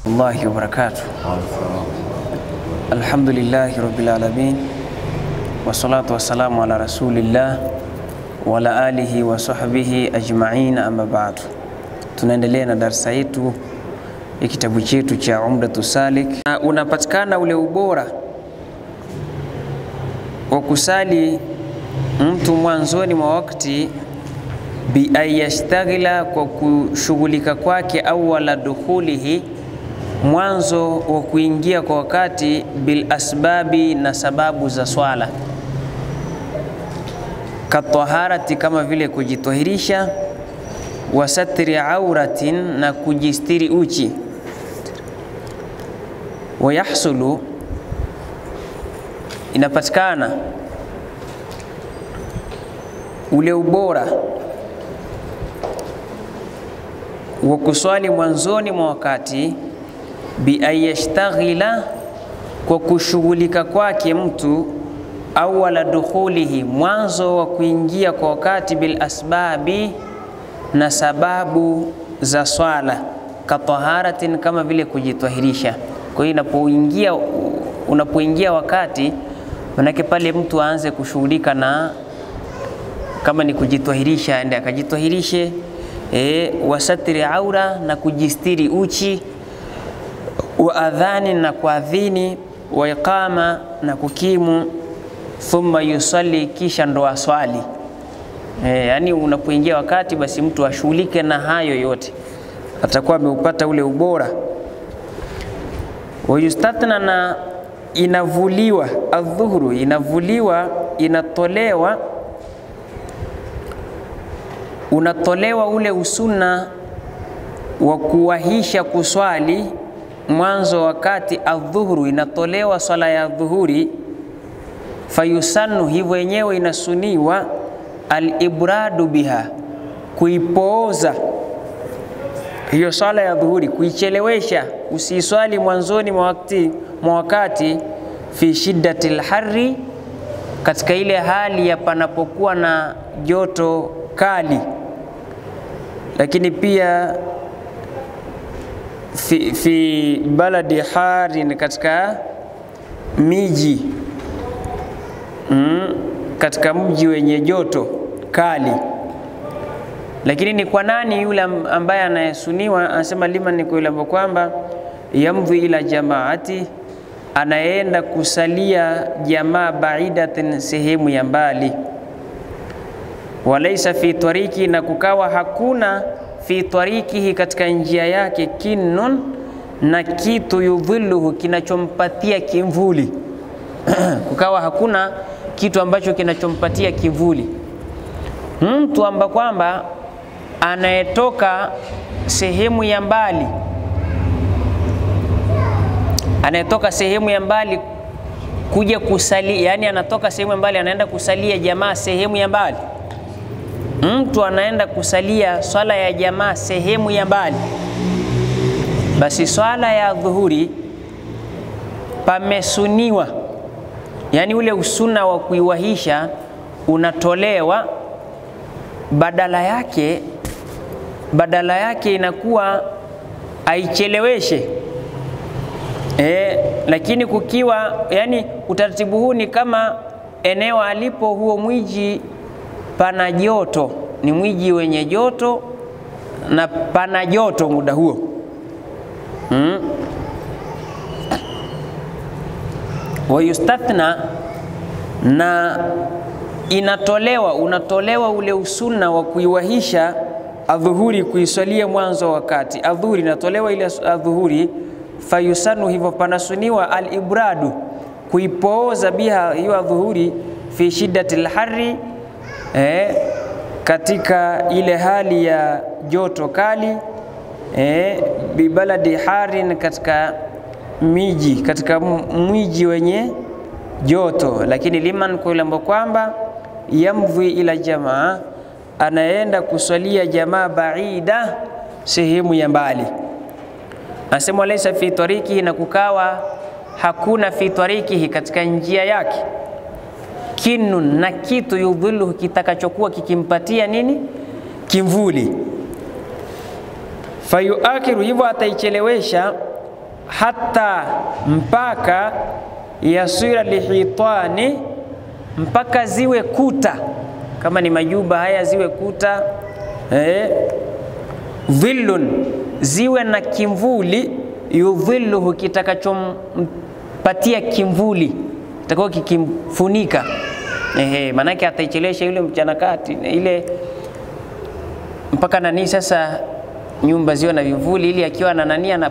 Allahi wa barakatuh. Alhamdulillahi rabbil alamin. Wassalatu wassalamu ala rasulillah wa ala alihi wa sahbihi ajma'in, amma ba'du. Tunaendelea na darasa yetu ya kitabu chetu cha Umdatus Salik. Unapatikana ule ubora wa kusali mtu mwanzoni mwa wakati bi ayashtaghila, kwa kushughulika kwake awala dukhulihi, mwanzo wa kuingia kwa wakati, bil asbabi, na sababu za swala, kataharati, kama vile kujitohirisha, wa satri auratin, na kujistiri uchi, wa yahsulu, inapatikana ule ubora wa kuswali mwanzoni mwa wakati bi ayashtaghila, kwa kushughulika kwake mtu awala dukhulihi, mwanzo wa kuingia kwa wakati, bil asbabi, na sababu za swala, kataharatin, kama vile kujitahirisha. Kwa hiyo unapoingia wakati, manake pale mtu aanze kushughulika na, kama ni kujitahirisha ende akajitahirishe, wasatiri aura, na kujistiri uchi, wa adhani, na kuadhini, wa iqama, na kukimu, thumma yusalli, kisha ndo aswali. Yani unapoingia wakati, basi mtu ashughulike na hayo yote, atakuwa ameupata ule ubora. Wa yustatna, na inavuliwa adhuhuru, unatolewa ule usuna wa kuwahisha kuswali mwanzo wakati, adhuhuru, inatolewa swala ya dhuhuri, fayusannu, hivyo yenyewe inasuniwa, al-ibradu biha, kuipooza hiyo swala ya dhuhuri, kuichelewesha, usiswali mwanzoni mwa wakati, fi shiddatil harri, katika ile hali ya panapokuwa na joto kali, lakini pia fi baladi harin, katika miji katika mji wenye joto kali. Lakini ni kwa nani yule ambaye anayesuniwa? Anasema liman, ni kwa yule kwamba yamdhi ila jamaati, anaenda kusalia jamaa, baidatin, sehemu ya mbali, walaysa fi tariki, na kukawa hakuna fi tarikihi, katika njia yake, kinnun, na kitu yudhilluhu, kinachompatia kimvuli kukawa hakuna kitu ambacho kinachompatia kivuli. Mtu amba kwamba anayetoka sehemu ya mbali, kuja kusali, yani anatoka sehemu ya mbali, anaenda kusalia jamaa sehemu ya mbali. Mtu anaenda kusalia swala ya jamaa sehemu ya mbali, basi swala ya dhuhuri pamesuniwa, yani ule usuna wa kuiwahisha unatolewa, badala yake inakuwa aicheleweshe. Lakini kukiwa, yani utaratibu huu ni kama eneo alipo huo mwiji pana joto, ni mwiji wenye joto na pana joto muda huo. Wa yustatna, na unatolewa ule usuna wa kuiwahisha adhuhuri, kuiswalia mwanzo wakati adhuhuri, inatolewa ile adhuhuri, fayusanu, hivyo panasuniwa, al-ibradu, kuipooza biha, hiyo adhuhuri, fi shiddatil harri, katika ile hali ya joto kali, bibaladi harin, katika miji wenye joto. Lakini liman, kwa yule kwamba yamdhi ila jamaa, anaenda kuswalia jamaa, baida, sehemu ya mbali. Anasema laysa fi tarikihi, na kukawa hakuna fi tarikihi, katika njia yake, kinnun, na kitu yudhilluhu, kitakachokuwa kikimpatia nini? Kimvuli. Fayuakiru, hivyo ataichelewesha, hatta mpaka yasira lihitani, mpaka ziwe kuta, kama ni majumba haya ziwe kuta, dhillun, ziwe na kimvuli, yudhilluhu, kitakachompatia kimvuli, kitakao kikimfunika. Manake ataichelesha yule mchana kati ile mpaka nani sasa nyumba ziwe na vivuli, ili akiwa na nani na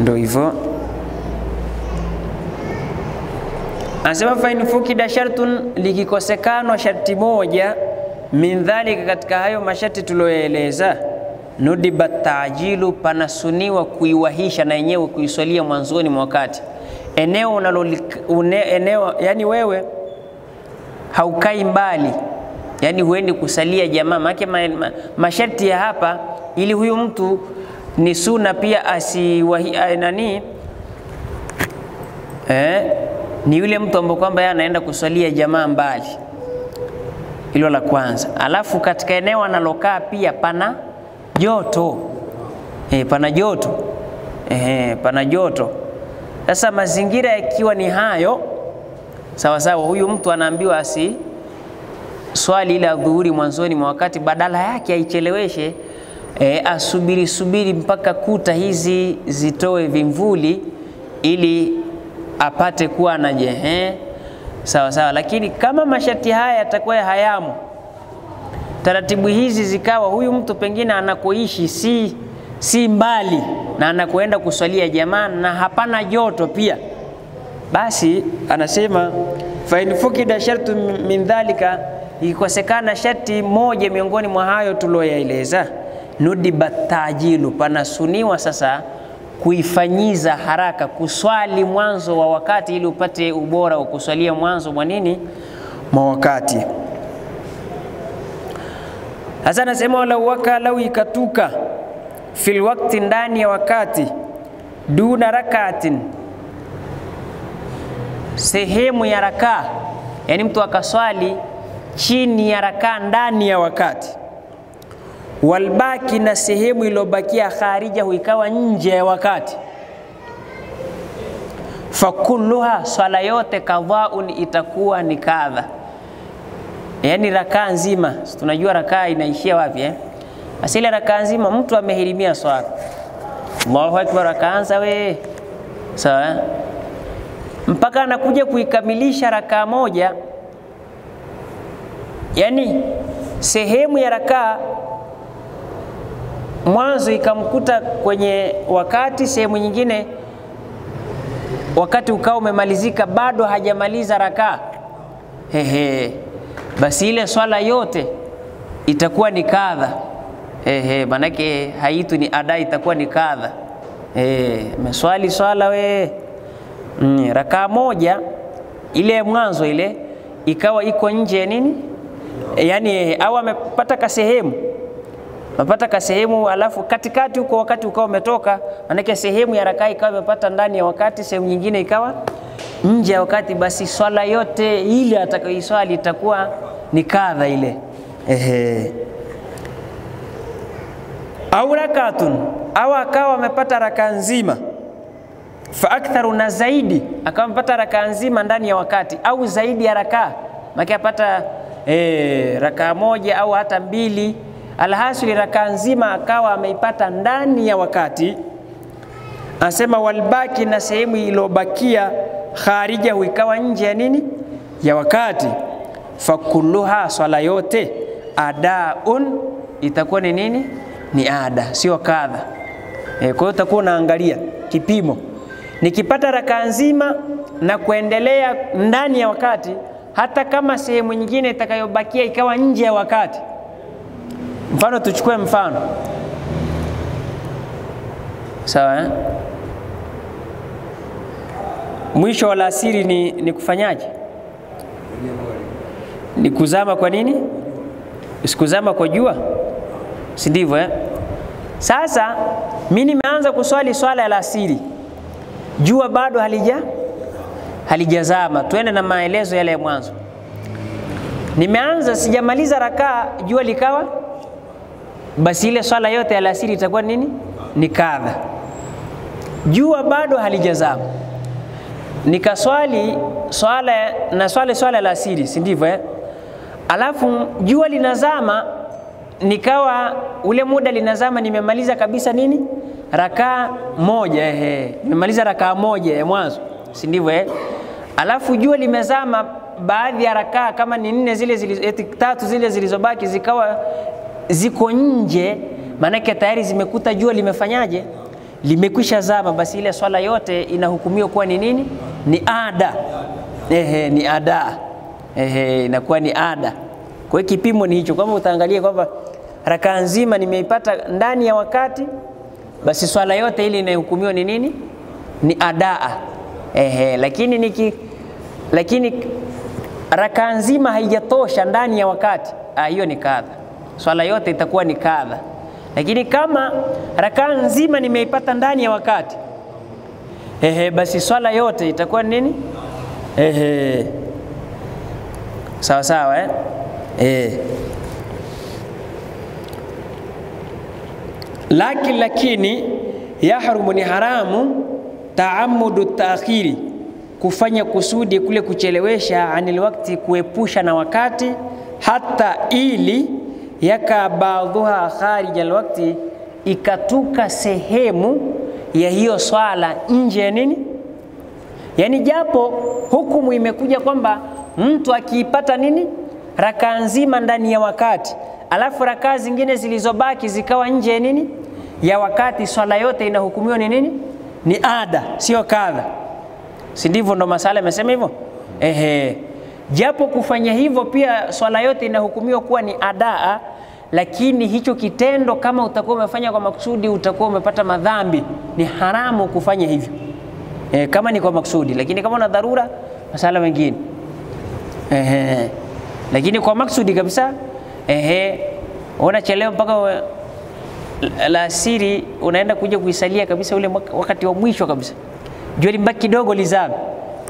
ndio hivyo. Anasema fa in fukida shartun, likikosekana sharti moja, min dhalika, katika hayo masharti tulioeleza, nudiba ta'jilu, panasuniwa kuiwahisha na yenyewe kuiswalia mwanzoni mwa wakati. Eneo yani wewe haukai mbali, yani huendi kusalia jamaa, maana masharti ya hapa, ili huyu mtu ni sunna pia ni yule mtu ambaye kwamba yeye anaenda kusalia jamaa mbali. Hilo la kwanza. Alafu katika eneo analokaa pia pana joto. Pana joto. Pana joto. Sasa mazingira yakiwa ni hayo, sawa sawa, huyu mtu anaambiwa swali ile adhuhuri mwanzoni mwa wakati, badala yake aicheleweshe, subiri mpaka kuta hizi zitoe vimvuli ili apate kuwa na sawa sawa. Lakini kama masharti haya yatakuwa hayamu, taratibu hizi zikawa huyu mtu pengine anakoishi si mbali na anakoenda kuswalia jamaa na hapana joto pia, basi anasema fa in fukida shartu min dhalika, ikikosekana sharti moja miongoni mwa hayo tulioyaeleza, nudiba ta'jilu, panasuniwa sasa kuifanyiza haraka kuswali mwanzo wa wakati, ili upate ubora wa kuswalia mwanzo mwa nini, mwa wakati. Hasa nasema lau ikatuka fil waqti, ndani ya wakati, duna rakatin, sehemu ya rakaa, yani mtu akaswali chini ya rakaa ndani ya wakati, walbaki, na sehemu iliyobakia kharija, ikawa nje ya wakati, fakulluha, swala yote kadhaun, itakuwa ni kadha. Yani rakaa nzima, tunajua rakaa inaishia wapi asili rakaa nzima, mtu amehirimia swala, Allahu akbar, akaanza sawa, mpaka anakuja kuikamilisha rakaa moja, yani sehemu ya rakaa mwanzo ikamkuta kwenye wakati, sehemu nyingine wakati ukao umemalizika, bado hajamaliza rakaa, basi ile swala yote itakuwa ni kadha. Manake haitu ni ada, itakuwa ni kadha. Meswali swala rakaa moja, ile mwanzo ile ikawa iko nje nini, yani au amepata kasehemu, alafu katikati huko wakati ukao umetoka, manake sehemu ya rakaa ikawa imepata ndani ya wakati, sehemu nyingine ikawa nje ya wakati, basi swala yote ile atakayoiswali itakuwa ni kadha ile. Au rakatun, au akawa amepata rakaa nzima, fa aktharu, na zaidi, akawa amepata rakaa nzima ndani ya wakati, au zaidi ya rakaa, maki apata rakaa moja au hata mbili, alhasili rakaa nzima akawa ameipata ndani ya wakati. Anasema walbaki, na sehemu iliyobakia kharija, ikawa nje ya nini, ya wakati, fakulluha, swala yote adaun, itakuwa ni nini, ni ada, sio kadha. Kwa hiyo utakuwa unaangalia kipimo, nikipata rakaa nzima na kuendelea ndani ya wakati, hata kama sehemu nyingine itakayobakia ikawa nje ya wakati. Mfano, tuchukue mfano sawa, mwisho wa alasiri ni kufanyaje? Ni kuzama. Kwa nini? Isikuzama kwa jua, si ndivyo Sasa mimi nimeanza kuswali swala ya alasiri, jua bado halijazama. Tuende na maelezo yale ya mwanzo. Nimeanza, sijamaliza rakaa, jua likawa, basi ile swala yote ya alasiri itakuwa nini? ni kadha. Jua bado halijazama, nikaswali swala la asiri, si ndivyo Alafu jua linazama, nikawa ule muda linazama nimemaliza kabisa nini? Rakaa moja. Nimemaliza rakaa moja ya mwanzo, si ndivyo Alafu jua limezama, baadhi ya rakaa kama ni 4 zile tatu zile zilizobaki zikawa ziko nje, maana tayari zimekuta jua limefanyaje? Limekwisha zama, basi ile swala yote inahukumiwa kuwa ni nini? Ni ada. Ni ada. Inakuwa ni ada. Kwa hiyo kipimo ni hicho, kama utaangalia kwamba rakaa nzima nimeipata ndani ya wakati, basi swala yote ile inahukumiwa ni nini? Ni adaa. Lakini rakaa nzima haijatosha ndani ya wakati, hiyo ni kadha. Swala yote itakuwa ni kadha. Lakini kama rakaa nzima nimeipata ndani ya wakati, basi swala yote itakuwa nini? Sawa sawa Lakini yahrumu, ni haramu, taamudu taakhiri, kufanya kusudi kule kuchelewesha, anil wakati, kuepusha na wakati, hata ili yaka baadhuha kharij alwakti, ikatuka sehemu ya hiyo swala nje ya nini? Yani japo hukumu imekuja kwamba mtu akiipata nini? Rakaa nzima ndani ya wakati, alafu rakaa zingine zilizobaki zikawa nje ya nini? Ya wakati, swala yote inahukumiwa ni nini? Ni ada, sio kadha. Si ndivyo ndo masala yamesema hivyo? Japo kufanya hivyo pia swala yote inahukumiwa kuwa ni adaa, lakini hicho kitendo kama utakuwa umefanya kwa makusudi utakuwa umepata madhambi. Ni haramu kufanya hivyo kama ni kwa makusudi, lakini kama una dharura masala mengine. Lakini kwa makusudi kabisa, unachelewa mpaka alasiri, unaenda kuja kuisalia kabisa ule wakati wa mwisho kabisa, jua libaki kidogo lizame,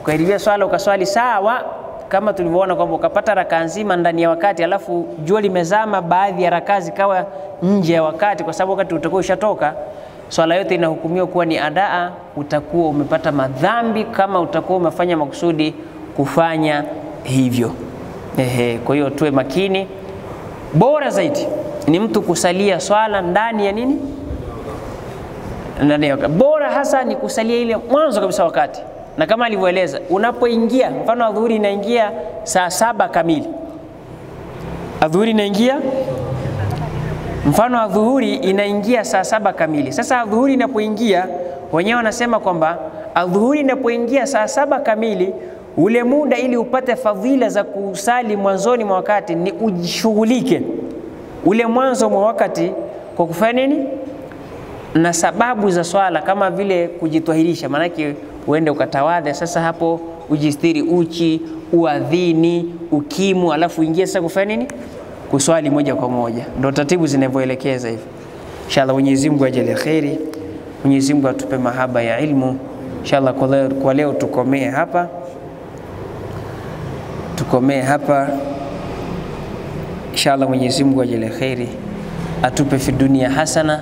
ukairibia swala ukaswali sawa, kama tulivyoona kwamba ukapata rakaa nzima ndani ya wakati, alafu jua limezama, baadhi ya rakaa zikawa nje ya wakati, kwa sababu wakati utakuwa ushatoka, swala yote inahukumiwa kuwa ni adaa, utakuwa umepata madhambi kama utakuwa umefanya makusudi kufanya hivyo. Kwa hiyo tuwe makini. Bora zaidi ni mtu kusalia swala ndani ya nini? Ndani ya wakati. Bora hasa ni kusalia ile mwanzo kabisa wakati. Na kama alivyoeleza, unapoingia, mfano adhuhuri inaingia saa 7 kamili. Adhuhuri inaingia, mfano adhuhuri inaingia saa 7 kamili. Sasa adhuhuri inapoingia, wenyewe wanasema kwamba adhuhuri inapoingia saa 7 kamili, ule muda ili upate fadhila za kusali mwanzoni mwa wakati ni ujishughulike ule mwanzo mwa wakati kwa kufanya nini? Na sababu za swala, kama vile kujitwahirisha, maanake uende ukatawadhe, sasa hapo ujistiri uchi, uadhini, ukimu, alafu ingie sasa kufanya nini? Kuswali moja kwa moja. Ndio taratibu zinavyoelekeza hivi. Inshallah Mwenyezi Mungu ajalie khairi, Mwenyezi Mungu atupe mahaba ya ilmu. Inshallah kwa leo tukomee hapa. Inshallah Mwenyezi Mungu ajalie khairi, atupe fi dunia hasana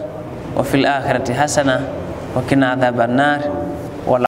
wa fil akhirati hasana wa qina adhaban nar.